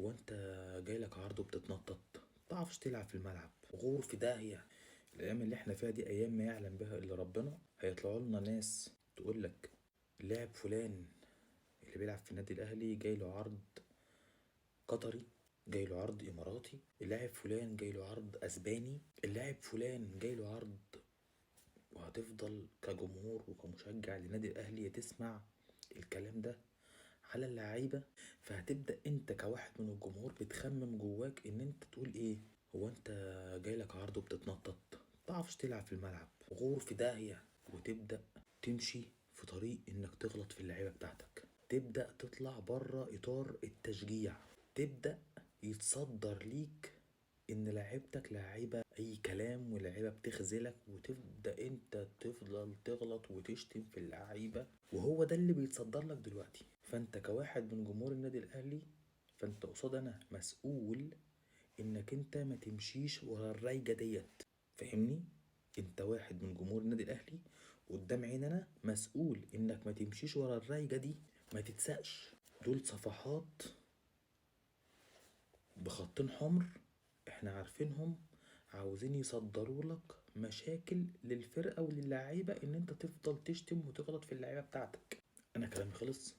هو انت جايلك عرض وبتتنطط؟ متعرفش تلعب في الملعب؟ غور في داهية. الايام اللي احنا فيها دي ايام ما يعلم بها الا ربنا. هيطلعوا لنا ناس تقولك اللاعب فلان اللي بيلعب في النادي الاهلي جايله عرض قطري، جايله عرض اماراتي، اللاعب فلان جايله عرض اسباني، اللاعب فلان جايله عرض. وهتفضل كجمهور وكمشجع لنادي الاهلي تسمع الكلام ده على اللعيبة. فهتبدأ انت كواحد من الجمهور بتخمم جواك ان انت تقول ايه؟ هو انت جايلك عرض وبتتنطط؟ متعرفش تلعب في الملعب؟ غور في داهية. وتبدأ تمشي في طريق انك تغلط في اللعيبة بتاعتك، تبدأ تطلع بره اطار التشجيع، تبدأ يتصدر ليك ان لعيبتك لعيبة اي كلام ولعيبة بتخذلك، وتبدأ انت تفضل تغلط وتشتم في اللعيبة، وهو ده اللي بيتصدر لك دلوقتي. فانت كواحد من جمهور النادي الاهلي، فانت قصاد انا مسؤول انك انت ما تمشيش ورا الرايجة ديت. فاهمني؟ انت واحد من جمهور النادي الاهلي، قدام عين انا مسؤول انك ما تمشيش ورا الرايجة دي، ما تتسقش. دول صفحات بخطين حمر احنا عارفينهم، عاوزين يصدروا لك مشاكل للفرقة وللعيبة ان انت تفضل تشتم وتغلط في اللعيبة بتاعتك. انا كلامي خلص.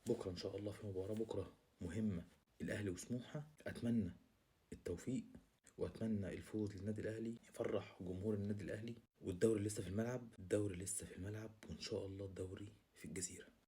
بكرة ان شاء الله في مباراة بكرة مهمة، الاهلي وسموحة. اتمنى التوفيق واتمنى الفوز للنادي الاهلي يفرح جمهور النادي الاهلي. والدوري لسه في الملعب، الدوري لسه في الملعب، وان شاء الله الدوري في الجزيرة.